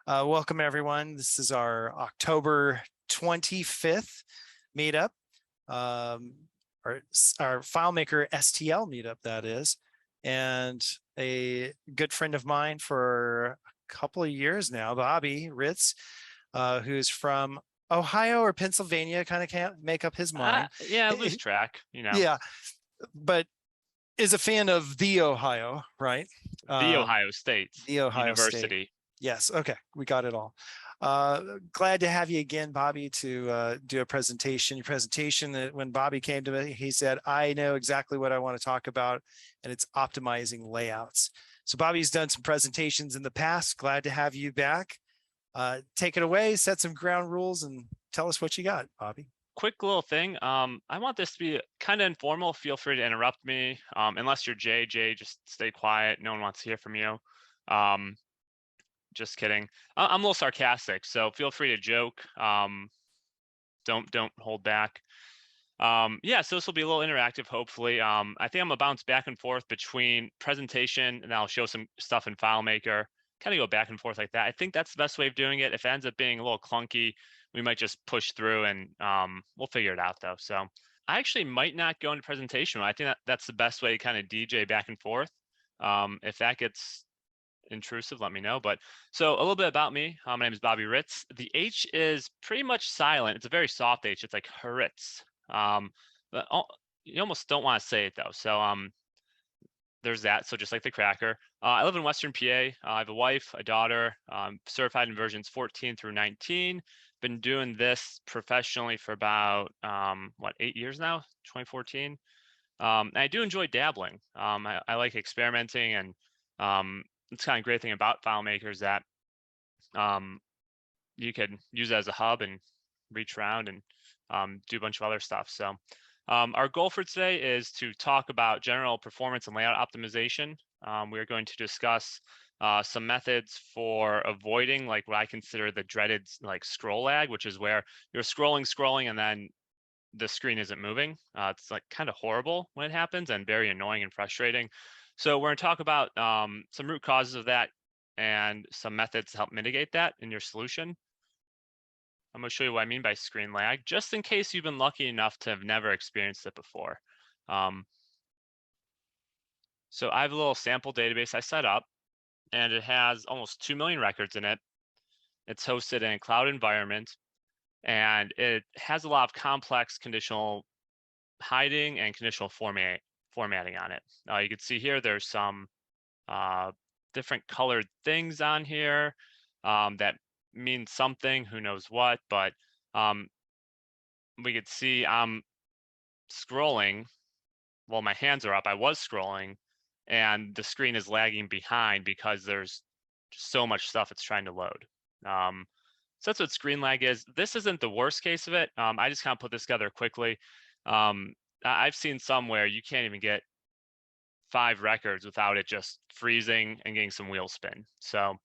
Welcome everyone. This is our October 25th meetup, our FileMaker STL meetup, that is. And a good friend of mine for a couple of years now, Bobby Hritz, who's from Ohio or Pennsylvania, kind of can't make up his mind. Yeah, lose track, you know. Yeah, but is a fan of the Ohio, right? The Ohio State The Ohio State. University. Yes. Okay. We got it all. Glad to have you again, Bobby, to do a presentation. Your presentation, when Bobby came to me, he said, I know exactly what I want to talk about, and it's optimizing layouts. So Bobby's done some presentations in the past. Glad to have you back. Take it away, set some ground rules, and tell us what you got, Bobby. Quick little thing. I want this to be kind of informal. Feel free to interrupt me. Unless you're Jay, just stay quiet. No one wants to hear from you. Just kidding. I'm a little sarcastic, so feel free to joke. Don't hold back. Yeah, so this will be a little interactive, hopefully. I think I'm gonna bounce back and forth between presentation, and I'll show some stuff in FileMaker, kind of go back and forth like that. I think that's the best way of doing it. If it ends up being a little clunky, we might just push through, and we'll figure it out though. So I actually might not go into presentation. I think that's the best way to kind of DJ back and forth. If that gets intrusive, let me know. But so a little bit about me. My name is Bobby Hritz. The H is pretty much silent. It's a very soft H. It's like Hritz. But you almost don't want to say it though. So there's that. So just like the cracker. I live in Western PA. I have a wife, a daughter, certified in versions 14 through 19. Been doing this professionally for about 8 years now, 2014. And I do enjoy dabbling. I like experimenting, and it's kind of great thing about FileMaker is that you can use it as a hub and reach around and do a bunch of other stuff. So our goal for today is to talk about general performance and layout optimization. We're going to discuss some methods for avoiding like what I consider the dreaded like scroll lag, which is where you're scrolling and then the screen isn't moving. It's like kind of horrible when it happens and very annoying and frustrating. So we're going to talk about some root causes of that and some methods to help mitigate that in your solution. I'm going to show you what I mean by screen lag, just in case you've been lucky enough to have never experienced it before. So I have a little sample database I set up, and it has almost 2 million records in it. It's hosted in a cloud environment, and it has a lot of complex conditional hiding and conditional formatting on it. You can see here there's some different colored things on here that mean something, who knows what, but we could see I'm scrolling while my hands are up. I was scrolling, and the screen is lagging behind because there's so much stuff it's trying to load. So that's what screen lag is. This isn't the worst case of it. I just kind of put this together quickly. I've seen some where you can't even get 5 records without it just freezing and getting some wheel spin. So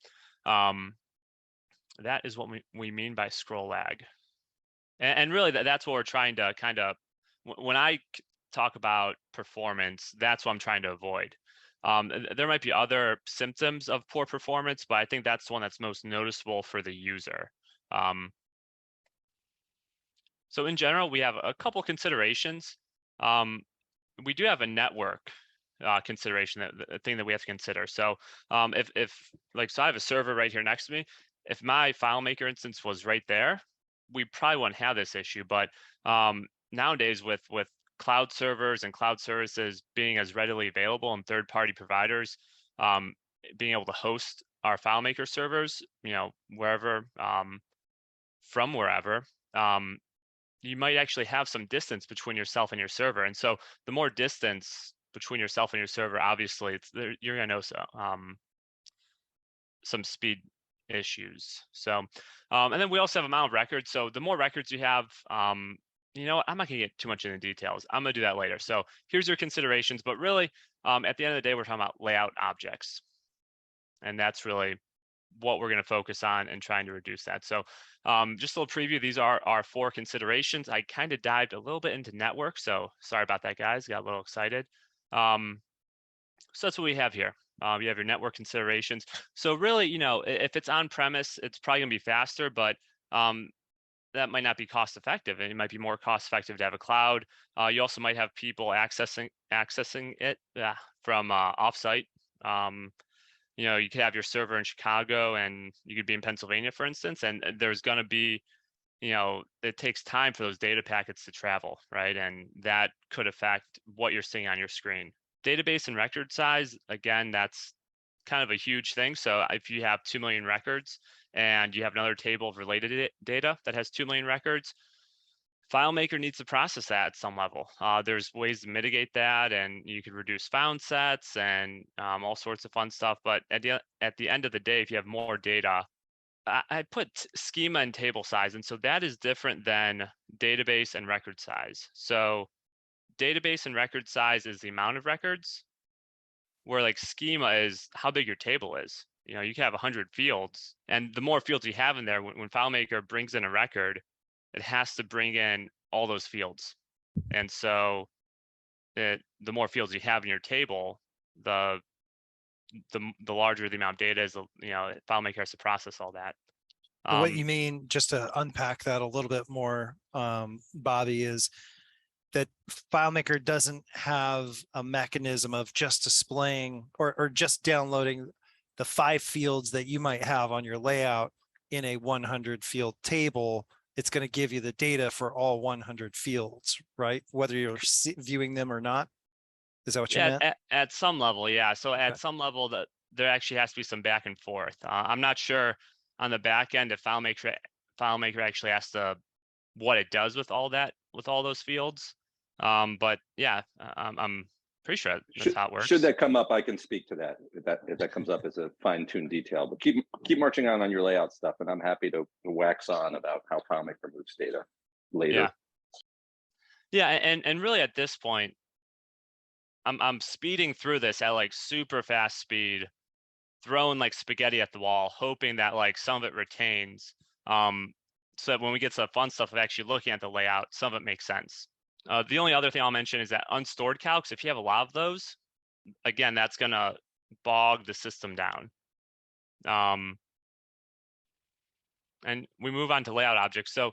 that is what we mean by scroll lag. And really that's what we're trying to kind of, when I talk about performance, that's what I'm trying to avoid. There might be other symptoms of poor performance, but I think that's the one that's most noticeable for the user. So in general, we have a couple considerations. We do have a network consideration, the thing that we have to consider. So if so I have a server right here next to me. If my FileMaker instance was right there, we probably wouldn't have this issue. But nowadays with cloud servers and cloud services being as readily available and third-party providers being able to host our FileMaker servers, wherever, from wherever, you might actually have some distance between yourself and your server. And so the more distance between yourself and your server, obviously you're going to know some speed issues. So, and then we also have amount of records. So the more records you have, I'm not going to get too much into details. I'm going to do that later. So here's your considerations, but really at the end of the day, we're talking about layout objects. And that's really what we're going to focus on and trying to reduce that. So just a little preview, these are our 4 considerations. I kind of dived a little bit into network, so sorry about that, guys. Got a little excited. So that's what we have here. You have your network considerations. So really, if it's on premise, it's probably gonna be faster, but that might not be cost effective, and it might be more cost effective to have a cloud. You also might have people accessing it from offsite. Um, you could have your server in Chicago and you could be in Pennsylvania, for instance, and there's going to be, it takes time for those data packets to travel, right? And that could affect what you're seeing on your screen. Database and record size, again, that's kind of a huge thing. So if you have 2 million records and you have another table of related data that has 2 million records, FileMaker needs to process that at some level. There's ways to mitigate that, and you could reduce found sets and all sorts of fun stuff. But at the end of the day, if you have more data, I put schema and table size, and so that is different than database and record size. So database and record size is the amount of records, where like schema is how big your table is. You can have 100 fields, and the more fields you have in there, when FileMaker brings in a record, it has to bring in all those fields. And so the more fields you have in your table, the larger the amount of data is, FileMaker has to process all that. So what you mean, just to unpack that a little bit more, Bobby, is that FileMaker doesn't have a mechanism of just displaying or just downloading the 5 fields that you might have on your layout in a 100 field table. It's going to give you the data for all 100 fields, right? Whether you're viewing them or not. Is that what you meant? At some level, yeah. So at some level, that there actually has to be some back and forth. I'm not sure on the back end if FileMaker actually has to what it does with all those fields. But yeah, I'm pretty sure that's how it works. Should that come up, I can speak to that if that comes up as a fine-tuned detail. But keep marching on your layout stuff, and I'm happy to wax on about how FileMaker moves data later. Yeah, and really at this point, I'm speeding through this at like super fast speed, throwing like spaghetti at the wall, hoping that like some of it retains. So that when we get to the fun stuff of actually looking at the layout, some of it makes sense. The only other thing I'll mention is that unstored calcs, if you have a lot of those, again, that's gonna bog the system down. And we move on to layout objects. So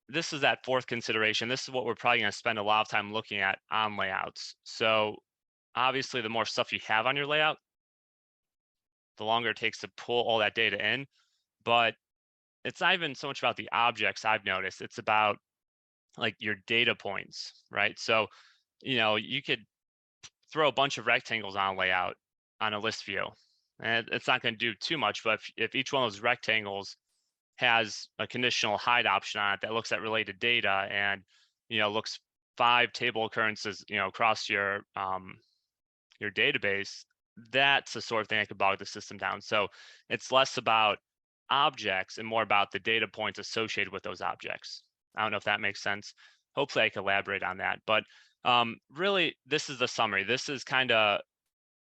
this is that fourth consideration. This is what we're probably gonna spend a lot of time looking at on layouts. So obviously the more stuff you have on your layout, the longer it takes to pull all that data in. But it's not even so much about the objects I've noticed. It's about like your data points, right? So, you could throw a bunch of rectangles on a layout on a list view, and it's not going to do too much. But if each one of those rectangles has a conditional hide option on it that looks at related data and, looks 5 table occurrences, across your database, that's the sort of thing that could bog the system down. So it's less about objects and more about the data points associated with those objects. I don't know if that makes sense. Hopefully I can elaborate on that. But really, this is the summary. This is kind of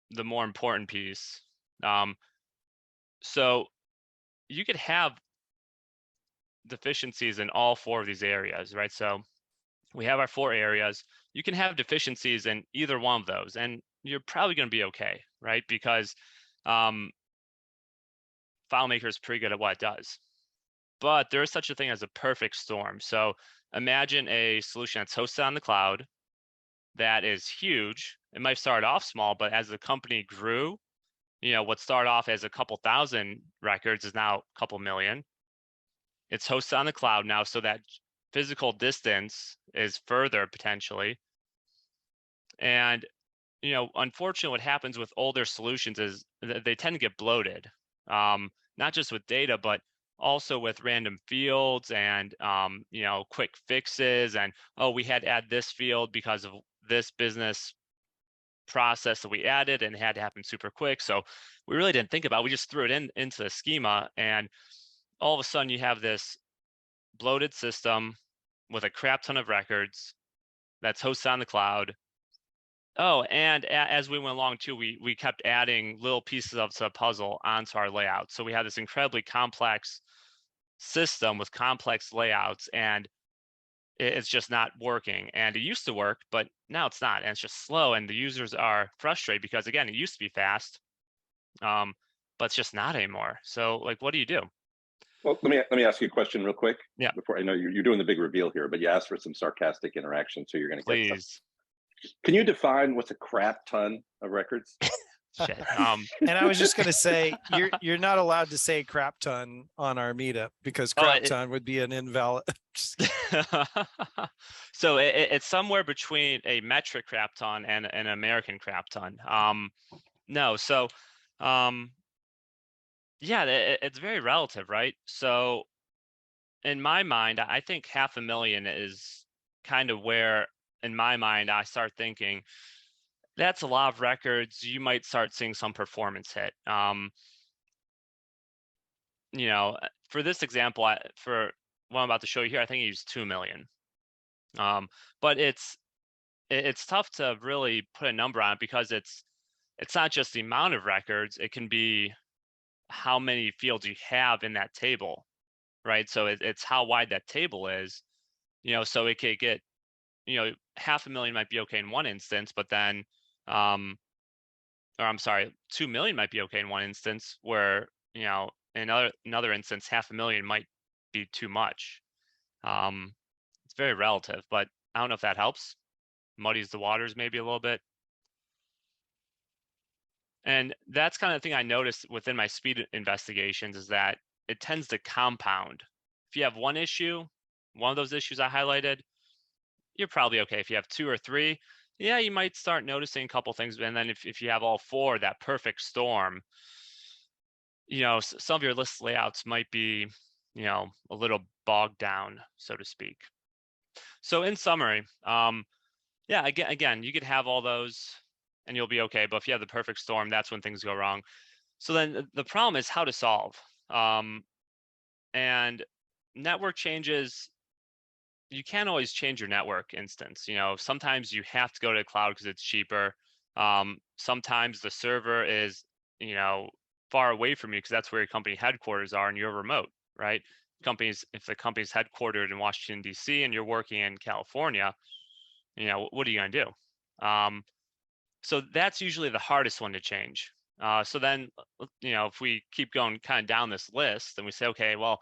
the more important piece. So you could have deficiencies in all 4 of these areas, right? So we have our 4 areas. You can have deficiencies in either one of those, and you're probably going to be okay, right? Because FileMaker is pretty good at what it does. But there is such a thing as a perfect storm. So imagine a solution that's hosted on the cloud that is huge. It might start off small, but as the company grew, what started off as a couple thousand records is now a couple million. It's hosted on the cloud now, so that physical distance is further potentially. And, unfortunately, what happens with older solutions is they tend to get bloated, not just with data, but also with random fields and, quick fixes. And, oh, we had to add this field because of this business process that we added and it had to happen super quick. So we really didn't think about it. We just threw it into the schema, and all of a sudden you have this bloated system with a crap ton of records that's hosted on the cloud. Oh, and as we went along too, we kept adding little pieces of the puzzle onto our layout. So we had this incredibly complex system with complex layouts, and it's just not working. And it used to work, but now it's not, and it's just slow. And the users are frustrated because, again, it used to be fast, but it's just not anymore. So, like, what do you do? Well, let me ask you a question real quick. Yeah. Before, I know you're doing the big reveal here, but you asked for some sarcastic interaction, so you're going to get some. Please. Can you define what's a crap ton of records? Shit. And I was just going to say, you're not allowed to say crap ton on our meetup because Oh, crap ton would be an invalid. So it's somewhere between a metric crap ton and an American crap ton. No, so yeah, it's very relative, right? So in my mind, I think 500,000 is kind of where, in my mind, I start thinking that's a lot of records. You might start seeing some performance hit. You know, for this example, for what I'm about to show you here, I think I used 2 million. But it's tough to really put a number on it because it's not just the amount of records. It can be how many fields you have in that table, right? So it's how wide that table is. You know, so it could get, you know, 500,000 might be okay in one instance, but then, or I'm sorry, 2 million might be okay in one instance, where, you know, in another instance, 500,000 might be too much. It's very relative, but I don't know if that helps. Muddies the waters maybe a little bit. And that's kind of the thing I noticed within my speed investigations is that it tends to compound. If you have one issue, one of those issues I highlighted, you're probably okay. If you have 2 or 3, yeah, you might start noticing a couple things. And then if you have all 4, that perfect storm, you know, some of your list layouts might be, you know, a little bogged down, so to speak. So in summary, yeah, again, you could have all those and you'll be okay. But if you have the perfect storm, that's when things go wrong. So then the problem is how to solve. And network changes, you can't always change your network instance. You know, sometimes you have to go to the cloud because it's cheaper. Sometimes the server is, you know, far away from you because that's where your company headquarters are and you're remote, right? If the company's headquartered in Washington, D.C. and you're working in California, you know, what are you going to do? So that's usually the hardest one to change. So then, you know, if we keep going kind of down this list and we say, okay, well,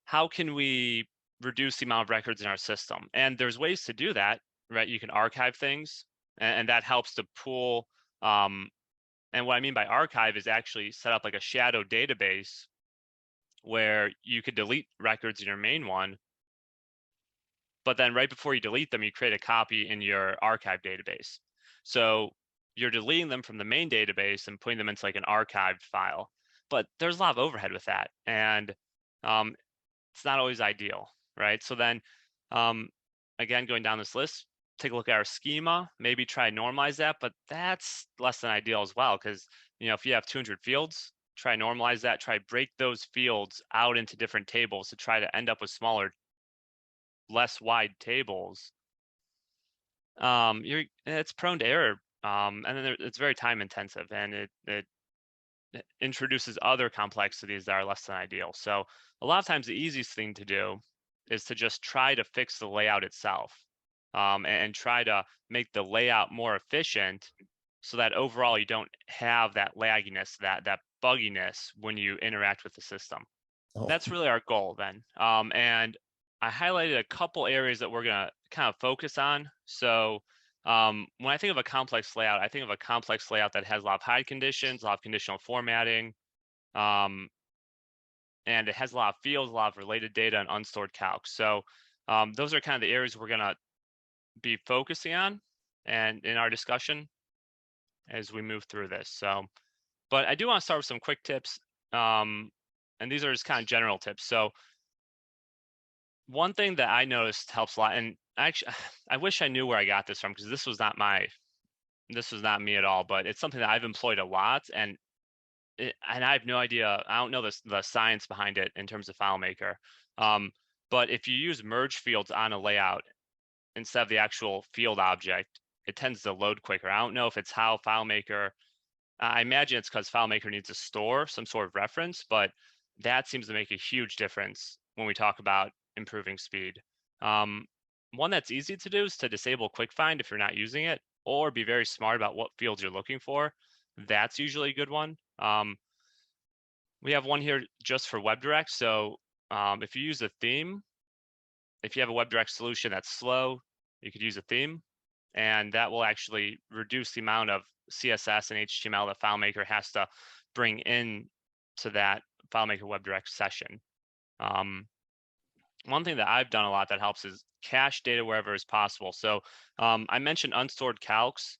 how can we reduce the amount of records in our system? And there's ways to do that, right? You can archive things, and that helps to pool. And what I mean by archive is actually set up like a shadow database where you could delete records in your main one, but then right before you delete them, you create a copy in your archive database. So you're deleting them from the main database and putting them into like an archived file. But there's a lot of overhead with that, and it's not always ideal, right? So then, again, going down this list, take a look at our schema, maybe try and normalize that, but that's less than ideal as well, because, you know, if you have 200 fields, try and normalize that, try break those fields out into different tables to try to end up with smaller, less wide tables. It's prone to error, and then it's very time intensive, and it introduces other complexities that are less than ideal. So a lot of times the easiest thing to do is to just try to fix the layout itself, and try to make the layout more efficient so that overall you don't have that lagginess, that bugginess when you interact with the system. That's really our goal then. And I highlighted a couple areas that we're going to kind of focus on. So when I think of a complex layout, I think of a complex layout that has a lot of hide conditions, a lot of conditional formatting, and it has a lot of fields, a lot of related data, and unstored calcs. So those are kind of the areas we're going to be focusing on and in our discussion as we move through this. So, but I do want to start with some quick tips, and these are just kind of general tips. So one thing that I noticed helps a lot, and actually, I wish I knew where I got this from because this was not me at all, but it's something that I've employed a lot, and I have no idea. I don't know the science behind it in terms of FileMaker. But if you use merge fields on a layout instead of the actual field object, it tends to load quicker. I don't know if it's how FileMaker. I imagine it's because FileMaker needs to store some sort of reference, but that seems to make a huge difference when we talk about improving speed. one that's easy to do is to disable quick find if you're not using it, or be very smart about what fields you're looking for. That's usually a good one. We have one here just for WebDirect. So if you use a theme, if you have a WebDirect solution that's slow, you could use a theme, and that will actually reduce the amount of CSS and HTML that FileMaker has to bring in to that FileMaker WebDirect session. One thing that I've done a lot that helps is cache data wherever is possible. So I mentioned unstored calcs,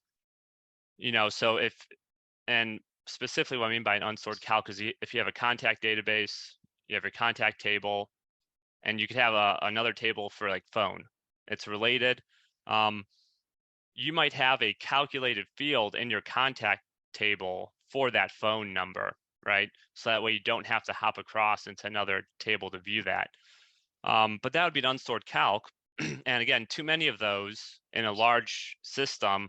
so and specifically what I mean by an unstored calc is if you have a contact database, you have your contact table, and you could have another table for like phone. It's related. You might have a calculated field in your contact table for that phone number, right? So that way you don't have to hop across into another table to view that. But that would be an unstored calc. And again, too many of those in a large system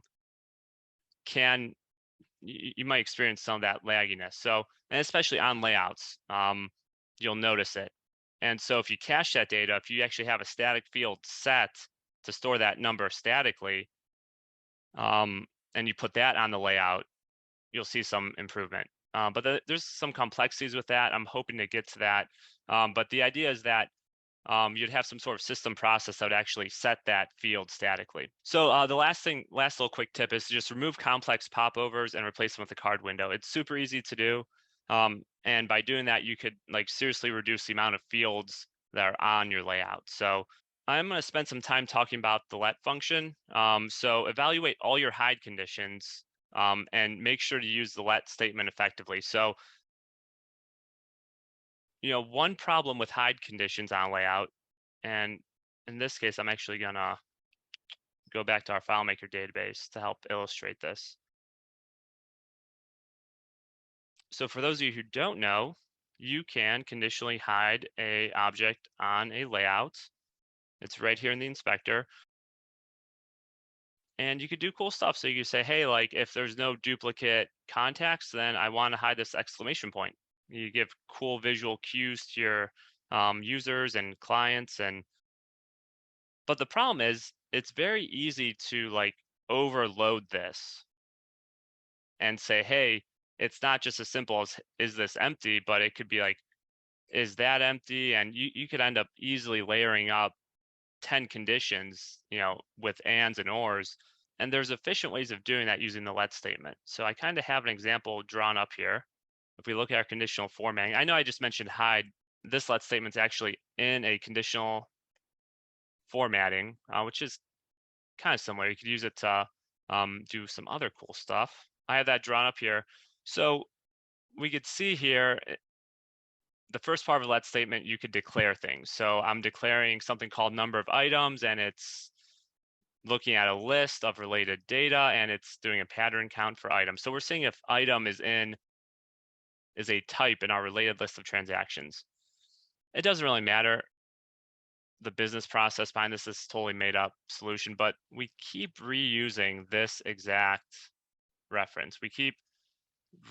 you might experience some of that lagginess. So, and especially on layouts, you'll notice it. And so if you cache that data, if you actually have a static field set to store that number statically, and you put that on the layout, you'll see some improvement. But there's some complexities with that. I'm hoping to get to that. But the idea is that you'd have some sort of system process that would actually set that field statically. So the last little quick tip is to just remove complex popovers and replace them with a card window. It's super easy to do. And by doing that, you could like seriously reduce the amount of fields that are on your layout. So I'm going to spend some time talking about the let function. So evaluate all your hide conditions and make sure to use the let statement effectively. So one problem with hide conditions on layout, and in this case, I'm actually gonna go back to our FileMaker database to help illustrate this. So for those of you who don't know, you can conditionally hide a object on a layout. It's right here in the inspector. And you could do cool stuff. So you could say, hey, like if there's no duplicate contacts, then I want to hide this exclamation point. You give cool visual cues to your users and clients. But the problem is it's very easy to like overload this and say, hey, it's not just as simple as is this empty, but it could be like, is that empty? And you could end up easily layering up 10 conditions, with ands and ors. And there's efficient ways of doing that using the let statement. So I kind of have an example drawn up here. If we look at our conditional formatting, I know I just mentioned hide. This let statement's actually in a conditional formatting, which is kind of similar. You could use it to do some other cool stuff. I have that drawn up here. So we could see here, the first part of a let statement, you could declare things. So I'm declaring something called number of items, and it's looking at a list of related data, and it's doing a pattern count for items. So we're seeing if item is a type in our related list of transactions. It doesn't really matter. The business process behind this is totally made up solution, but we keep reusing this exact reference. We keep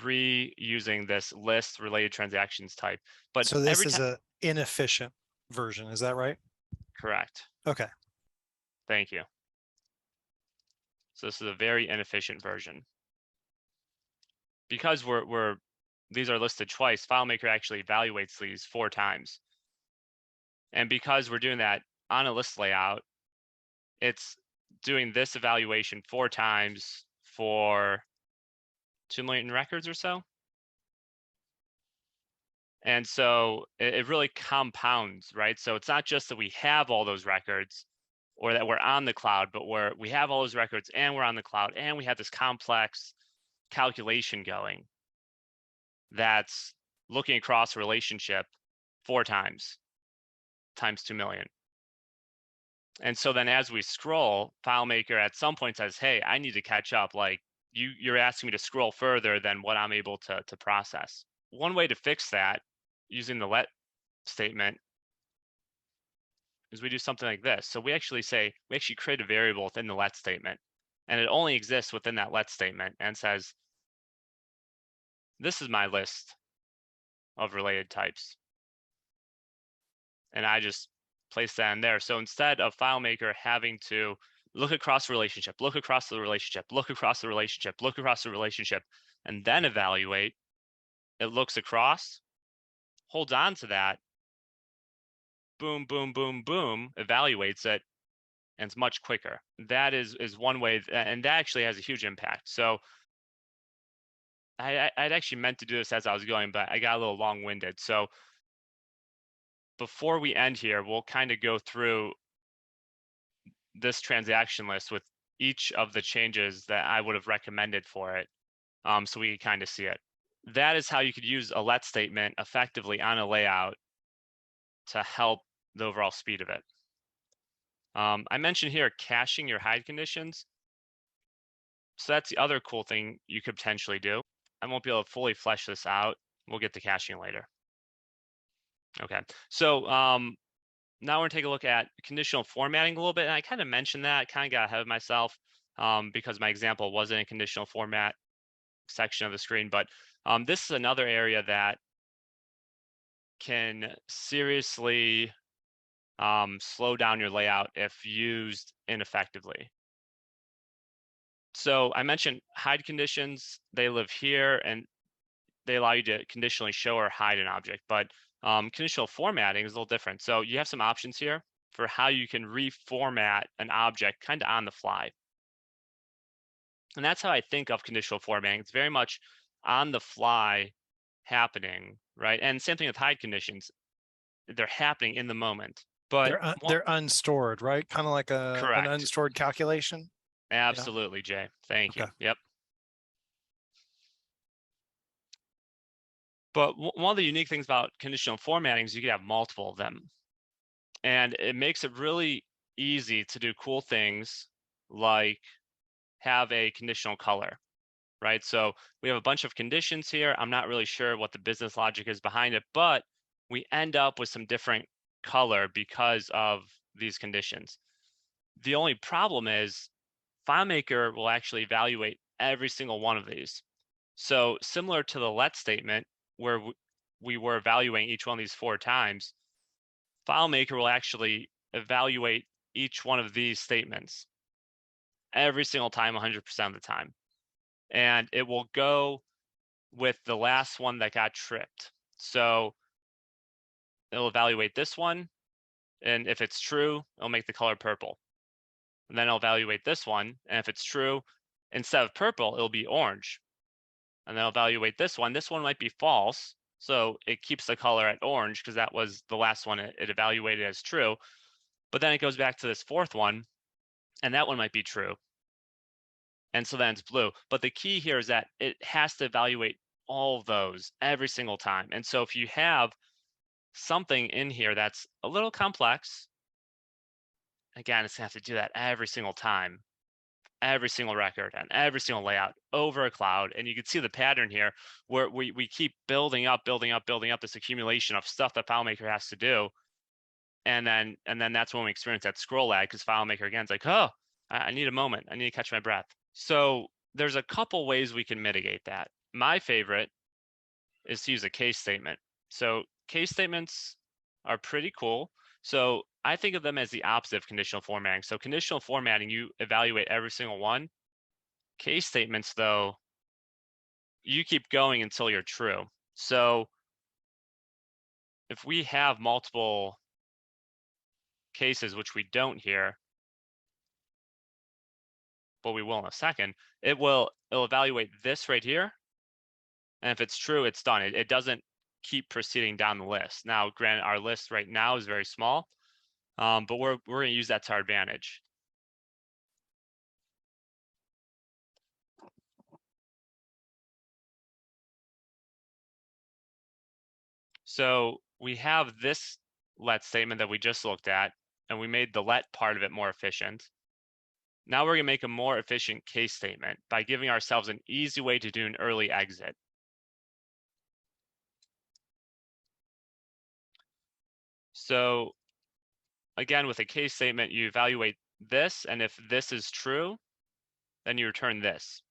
reusing this list related transactions type, but So this every is time, a inefficient version. Is that right? correct. Okay. Thank you. So this is a very inefficient version. Because these are listed twice, FileMaker actually evaluates these 4 times. And because we're doing that on a list layout, it's doing this evaluation 4 times for 2 million records or so. And so it really compounds, right? So it's not just that we have all those records or that we're on the cloud, but we have all those records and we're on the cloud and we have this complex calculation going that's looking across a relationship 4 times 2 million. And so then as we scroll, FileMaker at some point says, hey, I need to catch up. Like you're asking me to scroll further than what I'm able to process. One way to fix that using the let statement is we do something like this. So we actually create a variable within the let statement, and it only exists within that let statement and says, this is my list of related types. And I just place that in there. So instead of FileMaker having to look across the relationship, look across the relationship, look across the relationship, look across the relationship, and then evaluate, it looks across, holds on to that, boom, boom, boom, boom, evaluates it, and it's much quicker. That is one way, and that actually has a huge impact. So I'd actually meant to do this as I was going, but I got a little long-winded. So before we end here, we'll kind of go through this transaction list with each of the changes that I would have recommended for it, so we can kind of see it. That is how you could use a let statement effectively on a layout to help the overall speed of it. I mentioned here caching your hide conditions. So that's the other cool thing you could potentially do. I won't be able to fully flesh this out. We'll get to caching later. Okay, so now we're gonna take a look at conditional formatting a little bit. And I kind of mentioned that, kind of got ahead of myself because my example wasn't a conditional format section of the screen. But this is another area that can seriously slow down your layout if used ineffectively. So I mentioned hide conditions. They live here and they allow you to conditionally show or hide an object, but conditional formatting is a little different. So you have some options here for how you can reformat an object kind of on the fly. And that's how I think of conditional formatting. It's very much on the fly happening, right? And same thing with hide conditions. They're happening in the moment. But They're unstored, right? Kind of like an correct. unstored calculation. Absolutely, Jay. Thank you. Okay. Yep. But one of the unique things about conditional formatting is you can have multiple of them. And it makes it really easy to do cool things like have a conditional color, right? So we have a bunch of conditions here. I'm not really sure what the business logic is behind it, but we end up with some different color because of these conditions. The only problem is FileMaker will actually evaluate every single one of these. So similar to the let statement where we were evaluating each one of these 4 times, FileMaker will actually evaluate each one of these statements every single time, 100% of the time. And it will go with the last one that got tripped. So it'll evaluate this one. And if it's true, it'll make the color purple. And then it'll evaluate this one. And if it's true, instead of purple, it'll be orange. And then I'll evaluate this one. This one might be false. So it keeps the color at orange because that was the last one it evaluated as true. But then it goes back to this 4th one, and that one might be true. And so then it's blue. But the key here is that it has to evaluate all of those every single time. And so if you have something in here that's a little complex, again, it's gonna have to do that every single time, every single record and every single layout over a cloud. And you can see the pattern here where we keep building up this accumulation of stuff that FileMaker has to do. And then that's when we experience that scroll lag because FileMaker again is like, oh, I need a moment. I need to catch my breath. So there's a couple ways we can mitigate that. My favorite is to use a case statement. So case statements are pretty cool. So I think of them as the opposite of conditional formatting. So conditional formatting, you evaluate every single one. Case statements, though, you keep going until you're true. So if we have multiple cases, which we don't here, but we will in a second, it'll evaluate this right here. And if it's true, it's done. It doesn't keep proceeding down the list. Now, granted, our list right now is very small, but we're going to use that to our advantage. So we have this let statement that we just looked at, and we made the let part of it more efficient. Now we're going to make a more efficient case statement by giving ourselves an easy way to do an early exit. So again, with a case statement, you evaluate this, and if this is true, then you return this.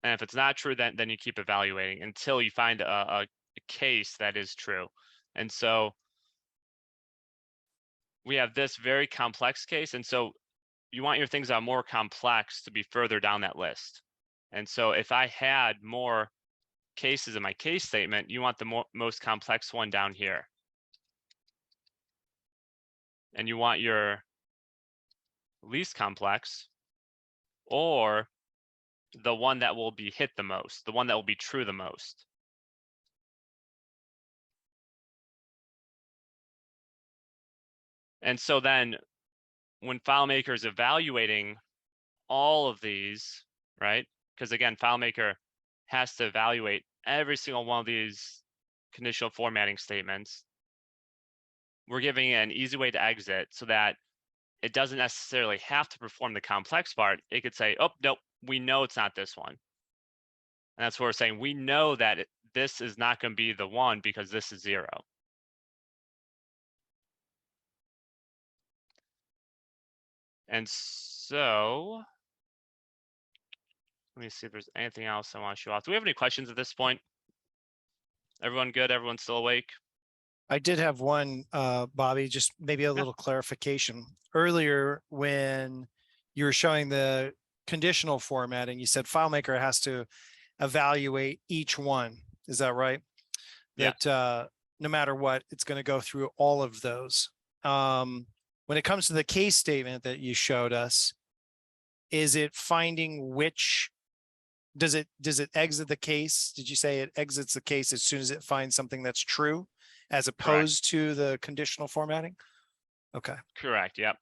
And if it's not true, then you keep evaluating until you find a case that is true. And so we have this very complex case. And so you want your things that are more complex to be further down that list. And so if I had more cases in my case statement, you want the most complex one down here. And you want your least complex, or the one that will be hit the most, the one that will be true the most. And so then when FileMaker is evaluating all of these, right? Because again, FileMaker has to evaluate every single one of these conditional formatting statements. We're giving it an easy way to exit so that it doesn't necessarily have to perform the complex part. It could say, oh, nope, we know it's not this one. And that's what we're saying. We know that this is not going to be the one because this is 0. And so let me see if there's anything else I want to show off. Do we have any questions at this point? Everyone good? Everyone still awake? I did have one, Bobby, just maybe a little clarification. Earlier, when you were showing the conditional formatting, you said FileMaker has to evaluate each one. Is that right? Yeah. That no matter what, it's going to go through all of those. When it comes to the case statement that you showed us, is it finding which, does it exit the case? Did you say it exits the case as soon as it finds something that's true, as opposed to the conditional formatting? Okay. Correct. Yep.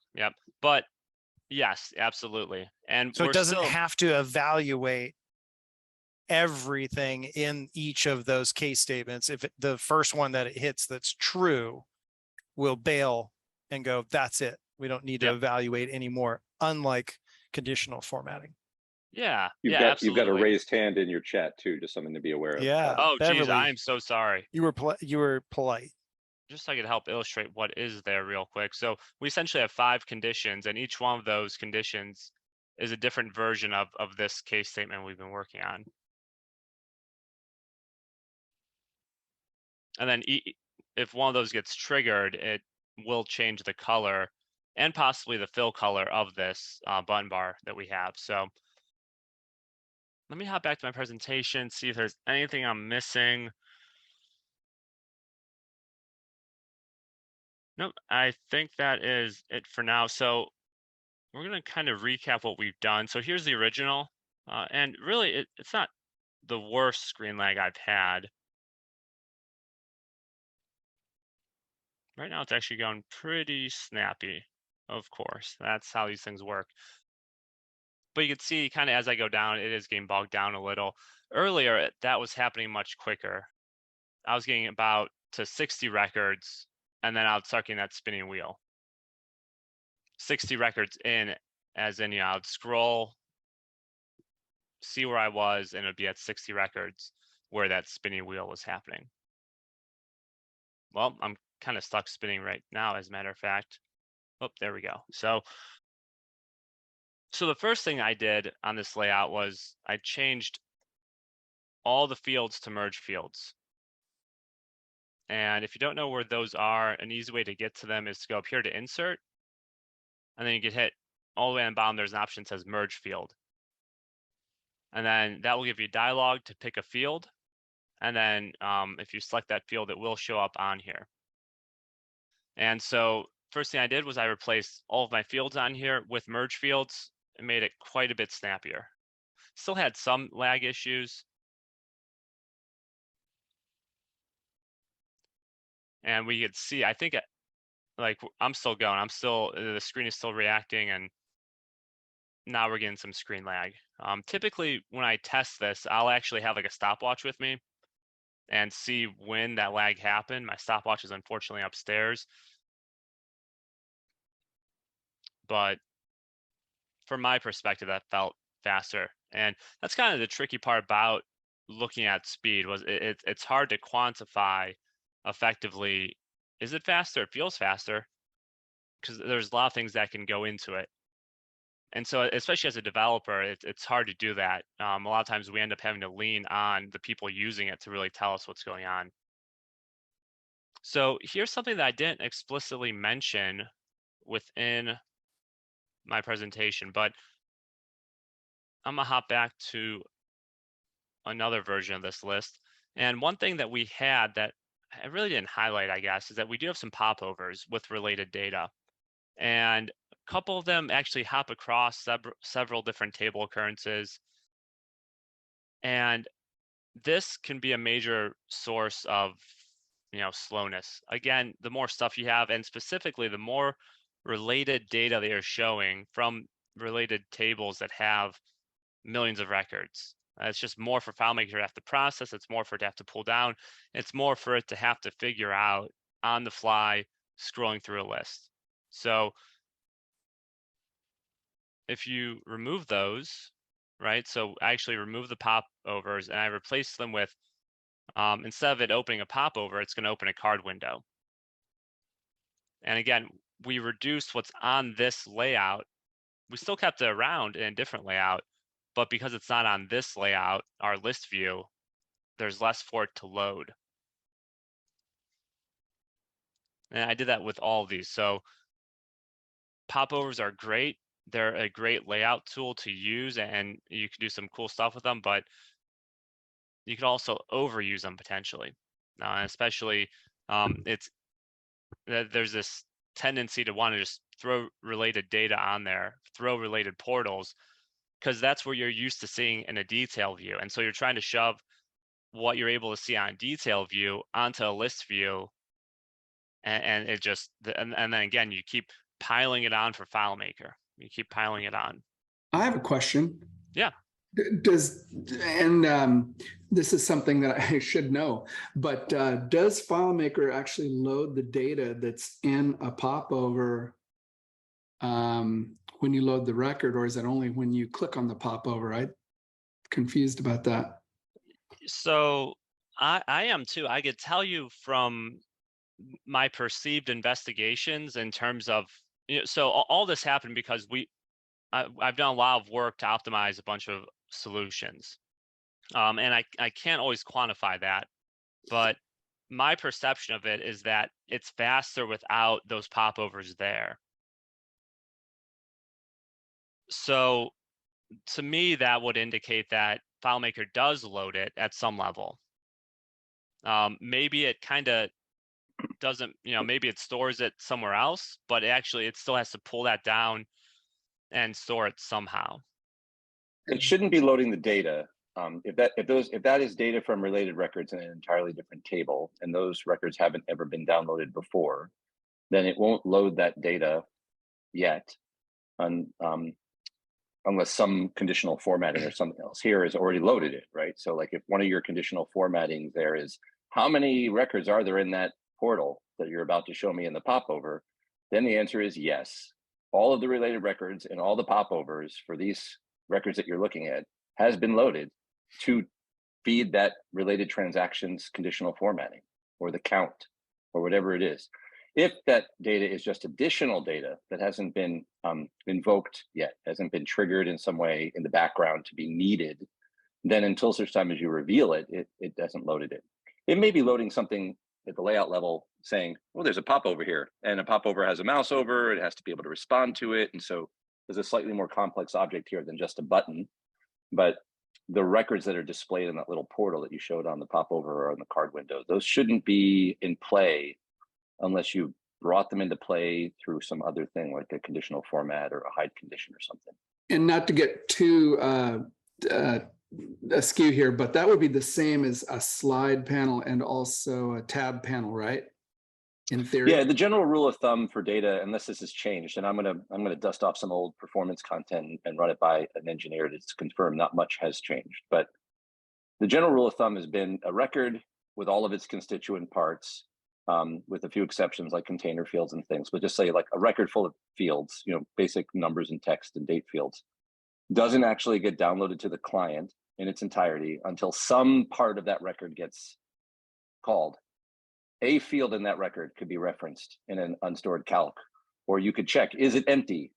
But yes, absolutely. And So we're it doesn't still, have to evaluate everything in each of those case statements. If the first one that it hits that's true will bail and go, that's it. We don't need to evaluate anymore, unlike conditional formatting. Yeah. You've got a Absolutely. raised hand in your chat too, just something to be aware of. Yeah. Oh, geez, Beverly, I'm so sorry. you were polite. Just so I could help illustrate what is there real quick. So we essentially have 5 conditions, and each one of those conditions is a different version of this case statement we've been working on. And then if one of those gets triggered, it will change the color and possibly the fill color of this button bar that we have. So let me hop back to my presentation, see if there's anything I'm missing. Nope, I think that is it for now. So we're going to kind of recap what we've done. So here's the original. And really, it's not the worst screen lag I've had. Right now, it's actually going pretty snappy, of course. That's how these things work. But you can see kind of as I go down, it is getting bogged down a little. Earlier, that was happening much quicker. I was getting about to 60 records, and then I would start getting that spinning wheel. 60 records in, as in, I would scroll, see where I was, and it'd be at 60 records where that spinning wheel was happening. Well, I'm kind of stuck spinning right now, as a matter of fact. Oh, there we go. So the first thing I did on this layout was I changed all the fields to merge fields. And if you don't know where those are, an easy way to get to them is to go up here to insert, and then you get hit all the way on the bottom. There's an option that says merge field. And then that will give you a dialog to pick a field. And then if you select that field, it will show up on here. And so first thing I did was I replaced all of my fields on here with merge fields and made it quite a bit snappier. Still had some lag issues. And we could see, I think, like, I'm still going. The screen is still reacting, and now we're getting some screen lag. Typically, when I test this, I'll actually have like a stopwatch with me and see when that lag happened. My stopwatch is unfortunately upstairs. But from my perspective, that felt faster. And that's kind of the tricky part about looking at speed, was it's hard to quantify effectively. Is it faster? It feels faster, because there's a lot of things that can go into it. And so especially as a developer, it's hard to do that. A lot of times we end up having to lean on the people using it to really tell us what's going on. So here's something that I didn't explicitly mention within my presentation, but I'm gonna hop back to another version of this list. And one thing that we had that I really didn't highlight, I guess, is that we do have some popovers with related data. And a couple of them actually hop across several different table occurrences. And this can be a major source of, slowness. Again, the more stuff you have, and specifically the more related data they are showing from related tables that have millions of records. It's just more for FileMaker to have to process. It's more for it to have to pull down. It's more for it to have to figure out on the fly, scrolling through a list. So if you remove those, right? So I actually remove the popovers and I replace them with, instead of it opening a popover, it's going to open a card window. And again, we reduced what's on this layout. We still kept it around in a different layout, but because it's not on this layout, our list view, there's less for it to load. And I did that with all of these. So popovers are great. They're a great layout tool to use, and you can do some cool stuff with them, but you could also overuse them potentially. Especially there's this tendency to want to just throw related data on there, throw related portals, because that's where you're used to seeing in a detail view. And so you're trying to shove what you're able to see on detail view onto a list view. And it just, and then again, you keep piling it on for FileMaker. You keep piling it on. I have a question. Yeah. This is something that I should know, but does FileMaker actually load the data that's in a popover when you load the record, or is it only when you click on the popover? I'm confused about that. So I am too. I could tell you from my perceived investigations in terms of, so all this happened because I've done a lot of work to optimize a bunch of solutions. And I can't always quantify that, but my perception of it is that it's faster without those popovers there. So to me, that would indicate that FileMaker does load it at some level. Maybe it kind of doesn't, maybe it stores it somewhere else, but actually it still has to pull that down and store it somehow. It shouldn't be loading the data. If that is data from related records in an entirely different table, and those records haven't ever been downloaded before, then it won't load that data yet, unless some conditional formatting or something else here has already loaded it, right? So like if one of your conditional formatting there is, how many records are there in that portal that you're about to show me in the popover, then the answer is yes. All of the related records and all the popovers for these records that you're looking at has been loaded to feed that related transactions conditional formatting or the count or whatever it is. If that data is just additional data that hasn't been invoked yet, hasn't been triggered in some way in the background to be needed, then until such time as you reveal it, it doesn't load it in. It may be loading something at the layout level saying, well, there's a popover here, and a popover has a mouse over, it has to be able to respond to it. And so there's a slightly more complex object here than just a button. But the records that are displayed in that little portal that you showed on the popover or on the card window, those shouldn't be in play unless you brought them into play through some other thing like a conditional format or a hide condition or something. And not to get too askew here, but that would be the same as a slide panel and also a tab panel, right? In theory. Yeah, the general rule of thumb for data, unless this has changed, and I'm gonna dust off some old performance content and run it by an engineer to confirm not much has changed. But the general rule of thumb has been a record with all of its constituent parts, with a few exceptions like container fields and things, but just say like a record full of fields, basic numbers and text and date fields, doesn't actually get downloaded to the client in its entirety until some part of that record gets called. A field in that record could be referenced in an unstored calc, or you could check, is it empty?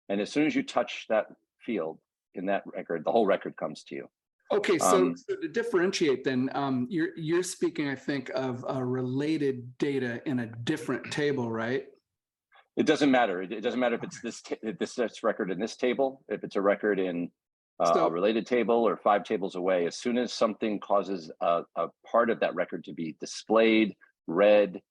And as soon as you touch that field in that record, the whole record comes to you. Okay, so to differentiate then, you're speaking, I think, of related data in a different table, right? It doesn't matter. It doesn't matter if it's this record in this table, if it's a record in a related table or 5 tables away. As soon as something causes a part of that record to be displayed, read,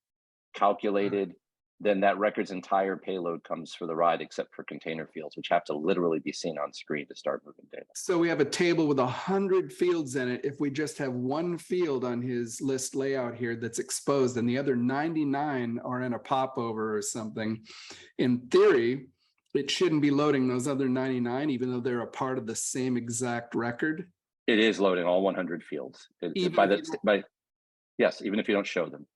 calculated, then that record's entire payload comes for the ride, except for container fields, which have to literally be seen on screen to start moving data. So we have a table with 100 fields in it. If we just have one field on his list layout here that's exposed and the other 99 are in a popover or something, in theory, it shouldn't be loading those other 99, even though they're a part of the same exact record. It is loading all 100 fields. Yes, even if you don't show them.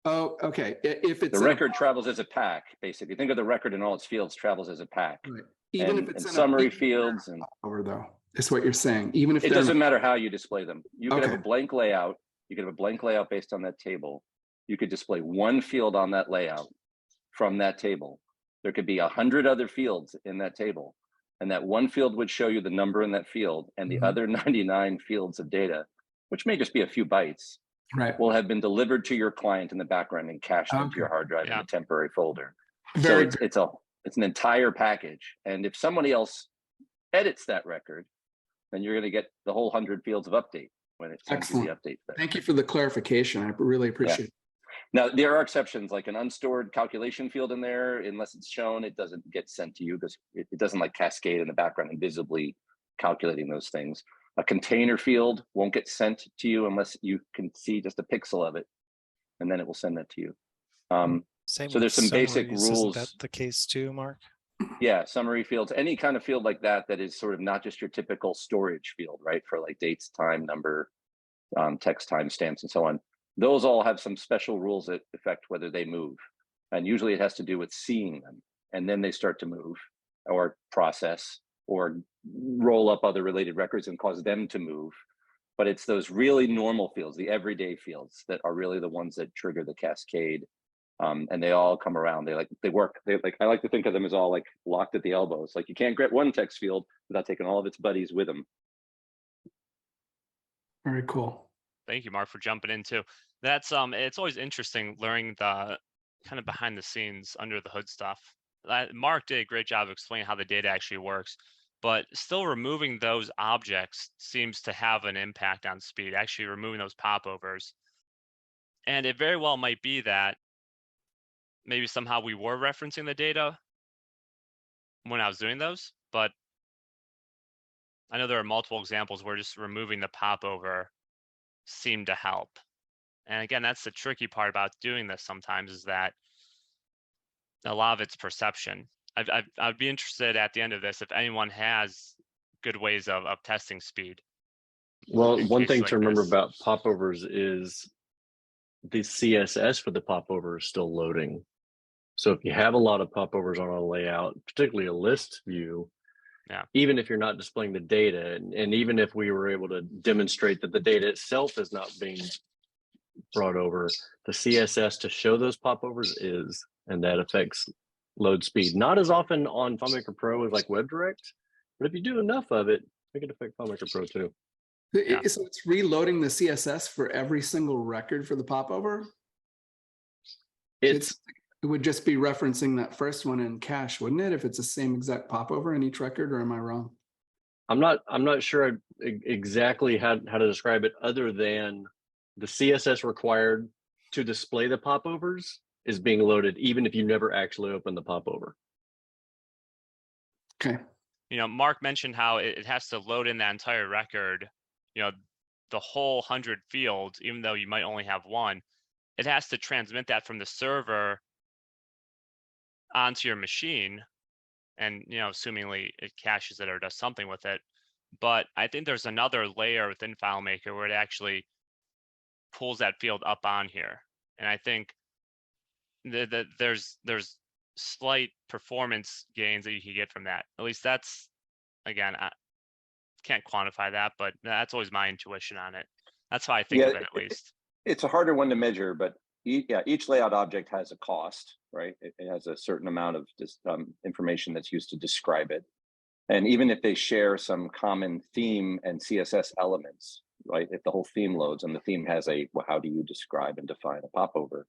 Oh, okay. If it's the record travels as a pack, basically. Think of the record in all its fields travels as a pack. Right. Even if it's in summary fields and over though, is what you're saying. Even if it doesn't matter how you display them. You could have a blank layout. You could have a blank layout based on that table. You could display one field on that layout from that table. There could be 100 other fields in that table, and that one field would show you the number in that field, and the other 99 fields of data, which may just be a few bytes, will have been delivered to your client in the background and cached into your hard drive in a temporary folder. So it's an entire package. And if somebody else edits that record, then you're going to get the whole 100 fields of update when it sends you the update. Thank you for the clarification. I really appreciate it. Now, there are exceptions, like an unstored calculation field in there. Unless it's shown, it doesn't get sent to you because it doesn't like cascade in the background and visibly calculating those things. A container field won't get sent to you unless you can see just a pixel of it, and then it will send that to you. So there's some basic rules. Isn't that the case too, Mark? Yeah, summary fields, any kind of field like that is sort of not just your typical storage field, right? For like dates, time, number, text, timestamps, and so on. Those all have some special rules that affect whether they move. And usually it has to do with seeing them, and then they start to move or process or roll up other related records and cause them to move. But it's those really normal fields, the everyday fields, that are really the ones that trigger the cascade. And they all come around. They work. I like to think of them as all like locked at the elbows. Like you can't get one text field without taking all of its buddies with them. Very cool. Thank you, Mark, for jumping in too. That's it's always interesting learning the kind of behind the scenes, under the hood stuff. Mark did a great job of explaining how the data actually works, but still removing those objects seems to have an impact on speed, actually removing those popovers. And it very well might be that maybe somehow we were referencing the data when I was doing those, but I know there are multiple examples where just removing the popover seemed to help. And again, that's the tricky part about doing this sometimes, is that a lot of it's perception. I'd be interested at the end of this if anyone has good ways of testing speed. Well, one thing to remember about popovers is the CSS for the popover is still loading. So if you have a lot of popovers on a layout, particularly a list view, even if you're not displaying the data, and even if we were able to demonstrate that the data itself is not being brought over, the CSS to show those popovers is, and that affects load speed. Not as often on FileMaker Pro as like WebDirect, but if you do enough of it, it can affect FileMaker Pro too. So it's reloading the CSS for every single record for the popover? It would just be referencing that first one in cache, wouldn't it? If it's the same exact popover in each record, or am I wrong? I'm not sure exactly how to describe it, other than the CSS required to display the popovers is being loaded even if you never actually open the popover. Okay. You know, Mark mentioned how it has to load in that entire record, you know, the whole 100 fields, even though you might only have one. It has to transmit that from the server onto your machine, and, you know, assumingly it caches it or does something with it. But I think there's another layer within FileMaker where it actually pulls that field up on here. And I think that there's slight performance gains that you can get from that. At least that's, again, I can't quantify that, but that's always my intuition on it. That's how I think of it, at least. It's a harder one to measure, but each layout object has a cost, right? It has a certain amount of information that's used to describe it. And even if they share some common theme and CSS elements, right? If the whole theme loads and the theme has a, well, how do you describe and define a popover?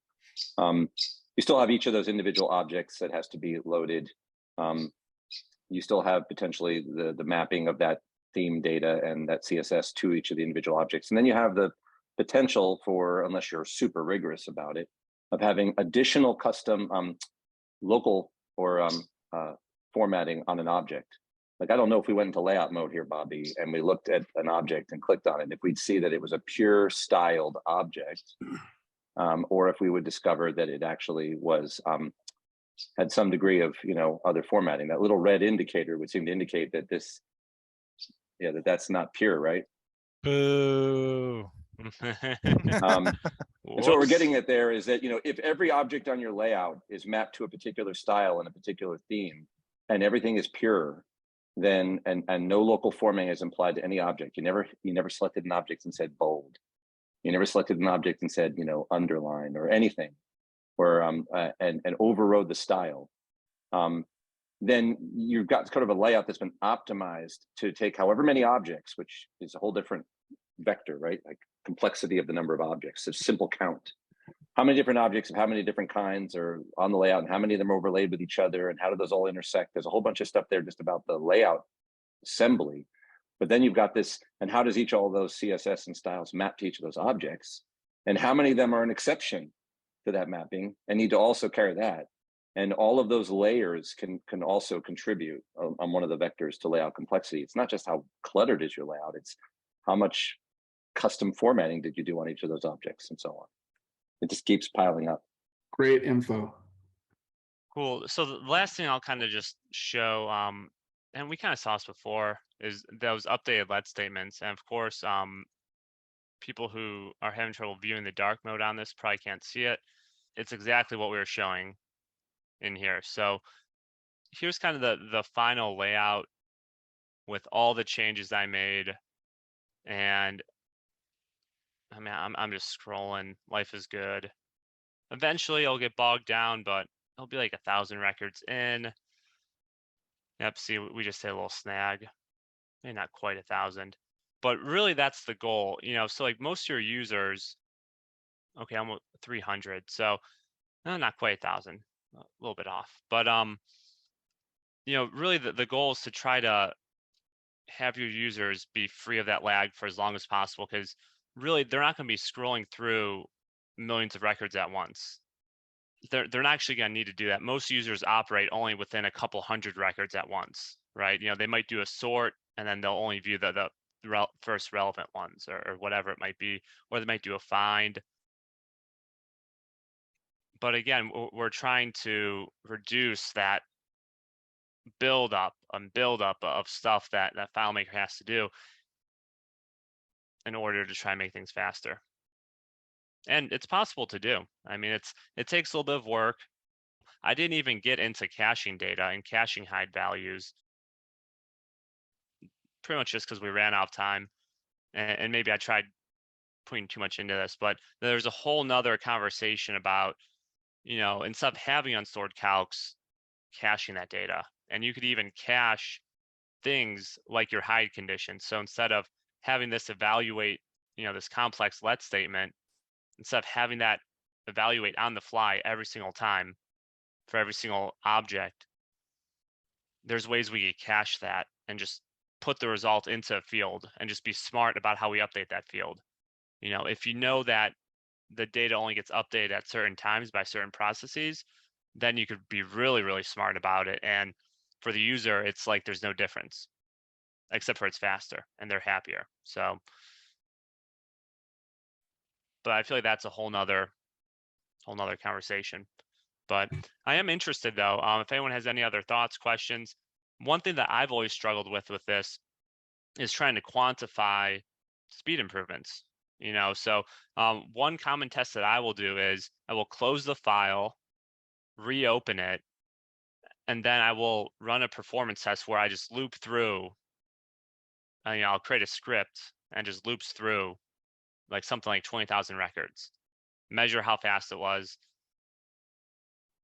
you still have each of those individual objects that has to be loaded. You still have potentially the mapping of that theme data and that CSS to each of the individual objects. And then you have the potential for, unless you're super rigorous about it, of having additional custom local or formatting on an object. Like, I don't know if we went into layout mode here, Bobby, and we looked at an object and clicked on it, if we'd see that it was a pure styled object, or if we would discover that it actually was had some degree of, other formatting. That little red indicator would seem to indicate that this, that's not pure, right? Boo. And so what we're getting at there is that, if every object on your layout is mapped to a particular style and a particular theme, and everything is pure, then and no local formatting is implied to any object. You never selected an object and said bold. You never selected an object and said, underline or anything, or and overrode the style. Then you've got kind of a layout that's been optimized to take however many objects, which is a whole different vector, right? Like complexity of the number of objects, a simple count. How many different objects of how many different kinds are on the layout, and how many of them are overlaid with each other, and how do those all intersect? There's a whole bunch of stuff there just about the layout assembly. But then you've got this, and how does all those CSS and styles map to each of those objects? And how many of them are an exception to that mapping and need to also carry that? And all of those layers can also contribute on one of the vectors to layout complexity. It's not just how cluttered is your layout, it's how much custom formatting did you do on each of those objects and so on. It just keeps piling up. Great info. Cool. So the last thing I'll kind of just show, and we kind of saw this before, is those updated let statements. And of course, people who are having trouble viewing the dark mode on this probably can't see it. It's exactly what we were showing in here. So here's kind of the final layout with all the changes I made. And I mean, I'm just scrolling. Life is good. Eventually I'll get bogged down, but it'll be like 1,000 records in. Yep, see, we just hit a little snag. Maybe not quite 1,000, but really that's the goal. So like most of your users, okay, I'm 300, so not quite 1,000, a little bit off. But really the goal is to try to have your users be free of that lag for as long as possible, because really they're not going to be scrolling through millions of records at once. They're not actually going to need to do that. Most users operate only within a couple hundred records at once, right? They might do a sort and then they'll only view the first relevant ones, or whatever it might be, or they might do a find. But again, we're trying to reduce that build up of stuff that FileMaker has to do in order to try and make things faster. And it's possible to do. I mean, it takes a little bit of work. I didn't even get into caching data and caching hide values, pretty much just because we ran out of time, and maybe I tried putting too much into this. But there's a whole nother conversation about, instead of having unstored calcs, caching that data. And you could even cache things like your hide condition. So instead of having this evaluate, this complex let statement, instead of having that evaluate on the fly every single time for every single object, there's ways we could cache that and just put the result into a field and just be smart about how we update that field. If you know that the data only gets updated at certain times by certain processes, then you could be really, really smart about it. And for the user, it's like there's no difference, except for it's faster and they're happier. So, but I feel like that's a whole nother conversation. But I am interested though, if anyone has any other thoughts, questions. One thing that I've always struggled with this is trying to quantify speed improvements. So one common test that I will do is I will close the file, reopen it, and then I will run a performance test where I just loop through. I'll create a script and just loops through like something like 20,000 records, measure how fast it was,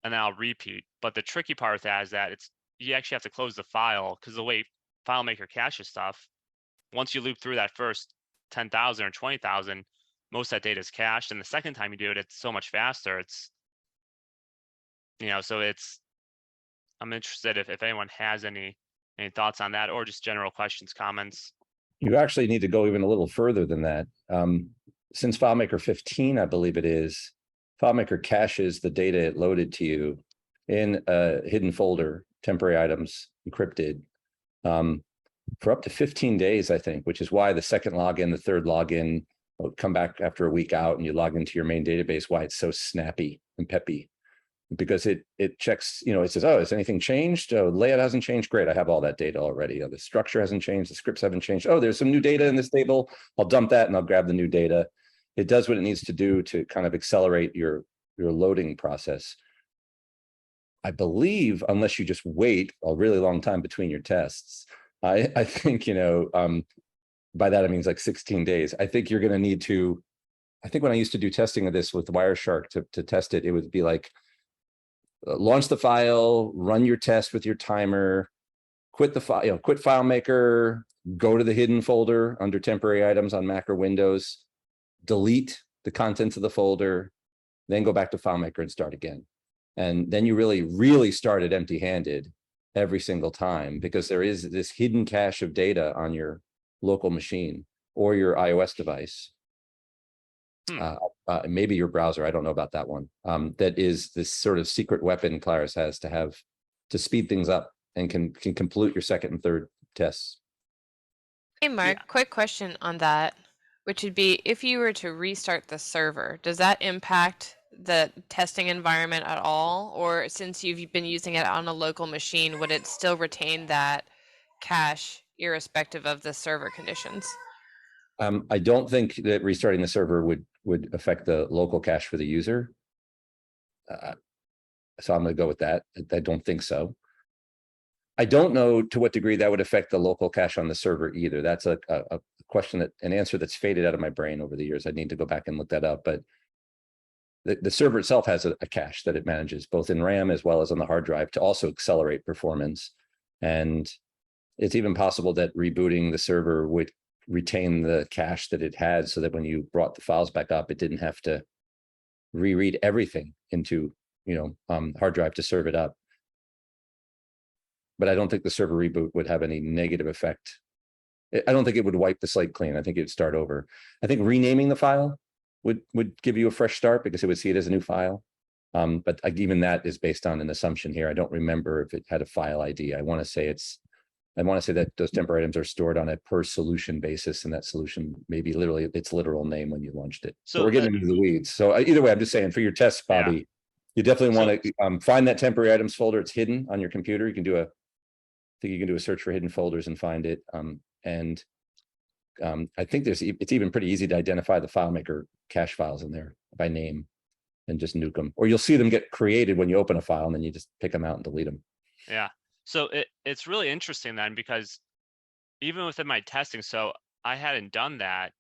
and then I'll repeat. But the tricky part with that is that you actually have to close the file, because the way FileMaker caches stuff, once you loop through that first 10,000 or 20,000, most of that data is cached. And the second time you do it, it's so much faster. So I'm interested if anyone has any thoughts on that, or just general questions, comments. You actually need to go even a little further than that. Since FileMaker 15, I believe it is, FileMaker caches the data it loaded to you in a hidden folder, temporary items, encrypted, for up to 15 days, I think, which is why the second login, the third login will come back after a week out and you log into your main database, why it's so snappy and peppy. Because it checks, it says, oh, has anything changed? Oh, layout hasn't changed. Great, I have all that data already. Oh, the structure hasn't changed. The scripts haven't changed. Oh, there's some new data in this table. I'll dump that and I'll grab the new data. It does what it needs to do to kind of accelerate your loading process. I believe, unless you just wait a really long time between your tests, I think, by that I mean like 16 days. I think you're going to need to, I think when I used to do testing of this with Wireshark to test it, it would be like, launch the file, run your test with your timer, quit the file, quit FileMaker, go to the hidden folder under temporary items on Mac or Windows, delete the contents of the folder, then go back to FileMaker and start again. And then you really started empty-handed every single time, because there is this hidden cache of data on your local machine or your iOS device. Maybe your browser, I don't know about that one. That is this sort of secret weapon Claris has to speed things up and can complete your second and third tests. Hey Mark, quick question on that, which would be, if you were to restart the server, does that impact the testing environment at all? Or since you've been using it on a local machine, would it still retain that cache irrespective of the server conditions? I don't think that restarting the server would affect the local cache for the user. So I'm going to go with that. I don't think so. I don't know to what degree that would affect the local cache on the server either. That's a question, an answer that's faded out of my brain over the years. I need to go back and look that up. But the server itself has a cache that it manages both in RAM as well as on the hard drive to also accelerate performance. And it's even possible that rebooting the server would retain the cache that it had, so that when you brought the files back up, it didn't have to reread everything into hard drive to serve it up. But I don't think the server reboot would have any negative effect. I don't think it would wipe the slate clean. I think it'd start over. I think renaming the file would give you a fresh start, because it would see it as a new file. But even that is based on an assumption here. I don't remember if it had a file ID. I want to say that those temporary items are stored on a per solution basis, and that solution may be literally its literal name when you launched it. So we're getting into the weeds. So either way, I'm just saying for your tests, Bobby, you definitely want to find that temporary items folder. It's hidden on your computer. You can do a search for hidden folders and find it. I think it's even pretty easy to identify the FileMaker cache files in there by name and just nuke them. Or you'll see them get created when you open a file, and then you just pick them out and delete them. Yeah. So it's really interesting then, because even within my testing, so I hadn't done that.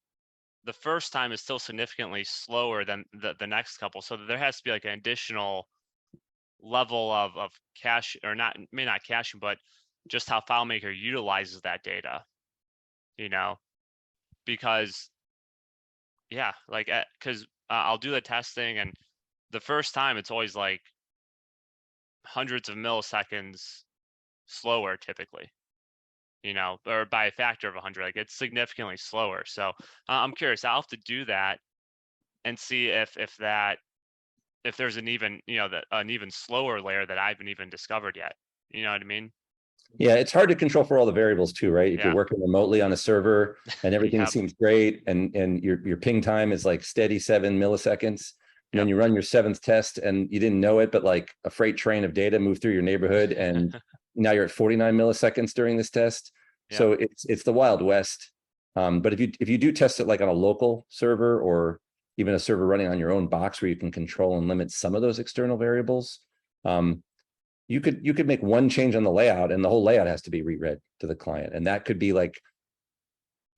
The first time is still significantly slower than the next couple. So there has to be like an additional level of cache, or not caching, but just how FileMaker utilizes that data, because because I'll do the testing, and the first time it's always like hundreds of milliseconds slower typically, or by a factor of 100. Like, it's significantly slower. So I'm curious. I'll have to do that and see if there's an even an even slower layer that I haven't even discovered yet. You know what I mean? Yeah, it's hard to control for all the variables too, right? If you're working remotely on a server and everything seems great, and your ping time is like steady 7 milliseconds, and then you run your 7th test and you didn't know it, but like a freight train of data moved through your neighborhood, and now you're at 49 milliseconds during this test. So it's the Wild West. But if you do test it like on a local server, or even a server running on your own box where you can control and limit some of those external variables, you could make one change on the layout and the whole layout has to be reread to the client. And that could be like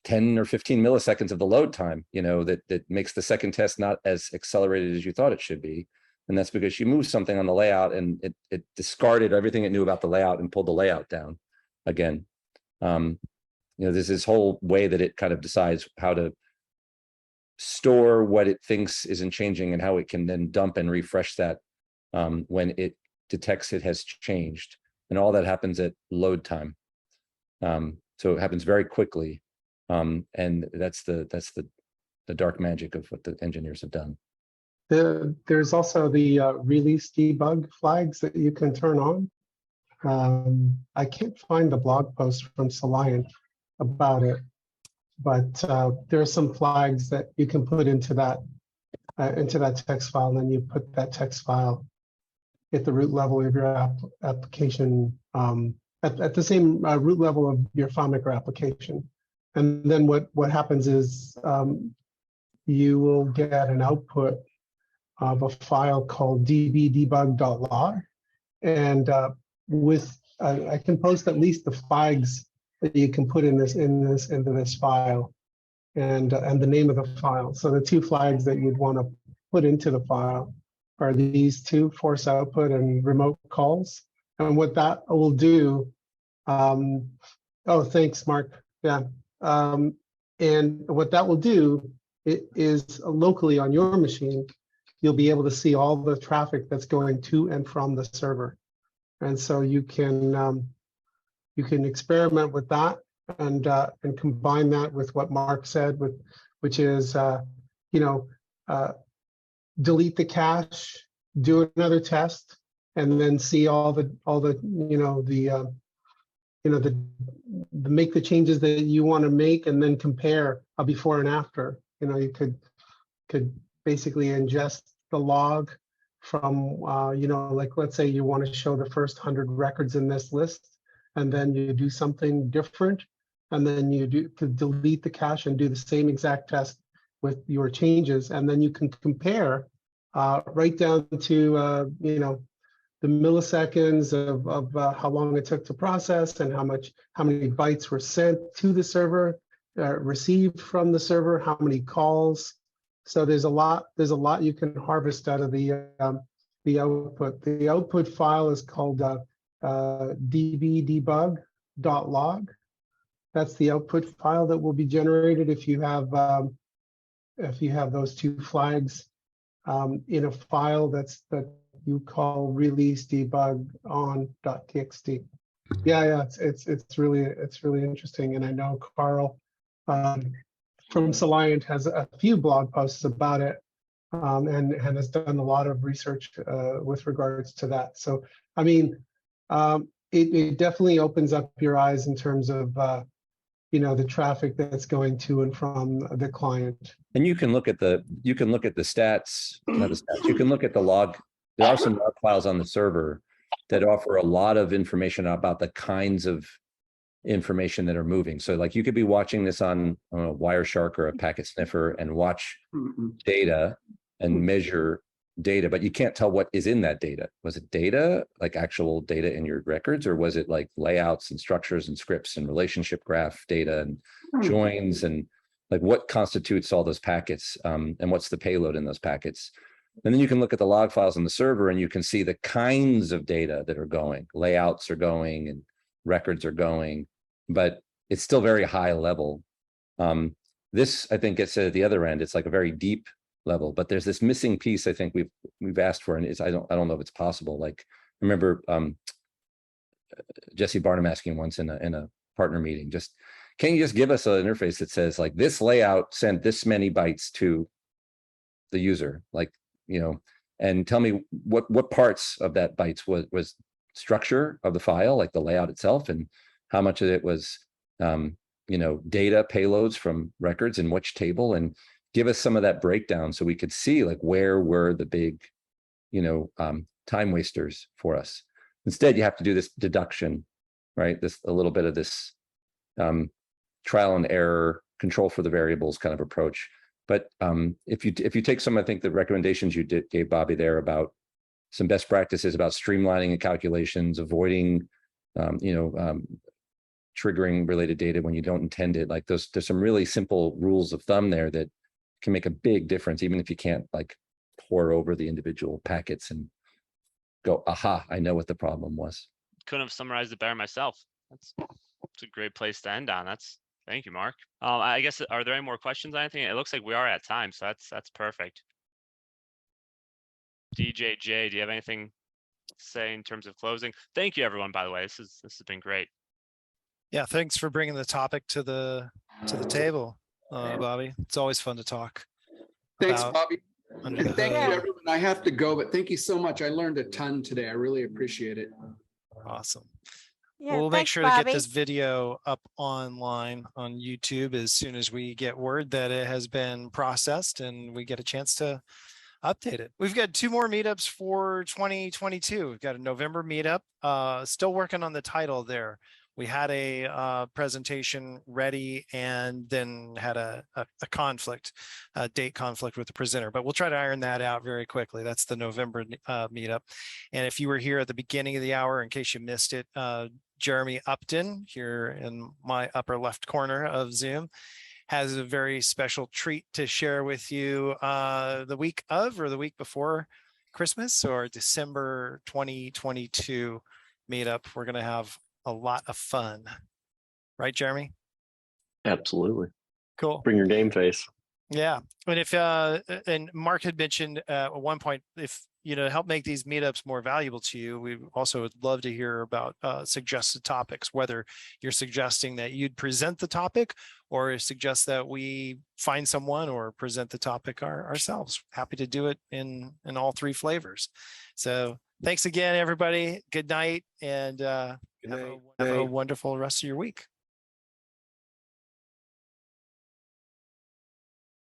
10 or 15 milliseconds of the load time, that makes the second test not as accelerated as you thought it should be. And that's because you moved something on the layout and it discarded everything it knew about the layout and pulled the layout down again. There's this whole way that it kind of decides how to store what it thinks isn't changing, and how it can then dump and refresh that when it detects it has changed, and all that happens at load time. So it happens very quickly, and that's the dark magic of what the engineers have done. There's also the release debug flags that you can turn on. I can't find the blog post from Soliant about it, but there are some flags that you can put into that text file, and then you put that text file at the root level of your application, at the same root level of your FileMaker application. And then what happens is you will get an output of a file called dbdebug.log, and I can post at least the flags that you can put into this file, and the name of the file. So the two flags that you'd want to put into the file are these two: force output and remote calls. And what that will do, oh, thanks, Mark. Yeah. And what that will do is locally on your machine, you'll be able to see all the traffic that's going to and from the server. And so you can experiment with that and combine that with what Mark said, which is delete the cache, do another test, and then see make the changes that you want to make, and then compare a before and after. You could basically ingest the log from like, let's say you want to show the first 100 records in this list, and then you do something different, and then you could delete the cache and do the same exact test with your changes, and then you can compare right down to the milliseconds of how long it took to process, and how many bytes were sent to the server, received from the server, how many calls. So there's a lot you can harvest out of the output. The output file is called dbdebug.log. That's the output file that will be generated if you have those two flags in a file that you call release debug on.txt. Yeah, it's really interesting, and I know Carl from Soliant has a few blog posts about it, and has done a lot of research with regards to that. So, I mean, it definitely opens up your eyes in terms of the traffic that's going to and from the client. And you can look at the stats, not the stats. You can look at the log. There are some log files on the server that offer a lot of information about the kinds of information that are moving. So like you could be watching this on Wireshark or a packet sniffer and watch data and measure data, but you can't tell what is in that data. Was it data, like actual data in your records, or was it like layouts and structures and scripts and relationship graph data and joins, and like what constitutes all those packets, and what's the payload in those packets? And then you can look at the log files on the server and you can see the kinds of data that are going. Layouts are going and records are going, but it's still very high level. This, I think, gets at the other end. It's like a very deep level, but there's this missing piece I think we've asked for, and I don't know if it's possible. Like, I remember Jesse Barnum asking once in a partner meeting, can you just give us an interface that says like this layout sent this many bytes to the user, like, and tell me what parts of that bytes was structure of the file, like the layout itself, and how much of it was data payloads from records in which table, and give us some of that breakdown so we could see like where were the big time wasters for us. Instead, you have to do this deduction, right? A little bit of this trial and error, control for the variables kind of approach. But if you take some, I think the recommendations you gave Bobby there about some best practices about streamlining the calculations, avoiding triggering related data when you don't intend it, like there's some really simple rules of thumb there that can make a big difference, even if you can't like pour over the individual packets and go, aha, I know what the problem was. Couldn't have summarized it better myself. That's a great place to end on. Thank you, Mark. I guess, are there any more questions on anything? It looks like we are at time, so that's perfect. DJJ, do you have anything say in terms of closing. Thank you, everyone. By the way, this has been great. Yeah, thanks for bringing the topic to the table, Bobby. It's always fun to talk. Thanks, about Bobby. under And the thank you, hood. everyone. I have to go, but thank you so much. I learned a ton today. I really appreciate it. Awesome. Yeah, We'll make thanks, sure to get Bobby. this video up online on YouTube as soon as we get word that it has been processed and we get a chance to update it. We've got 2 more meetups for 2022. We've got a November meetup, still working on the title there. We had a presentation ready and then had a date conflict with the presenter, but we'll try to iron that out very quickly. That's the November meetup. And if you were here at the beginning of the hour, in case you missed it, Jeremy Upton here in my upper left corner of Zoom has a very special treat to share with you the week of or the week before Christmas or December 2022 meetup. We're going to have a lot of fun. Right, Jeremy? Absolutely. Cool. Bring your game face. Yeah. And if and Mark had mentioned at one point, if to help make these meetups more valuable to you, we also would love to hear about suggested topics, whether you're suggesting that you'd present the topic or suggest that we find someone or present the topic ourselves. Happy to do it in all 3 flavors. So thanks again, everybody. Good night and have a wonderful rest of your week.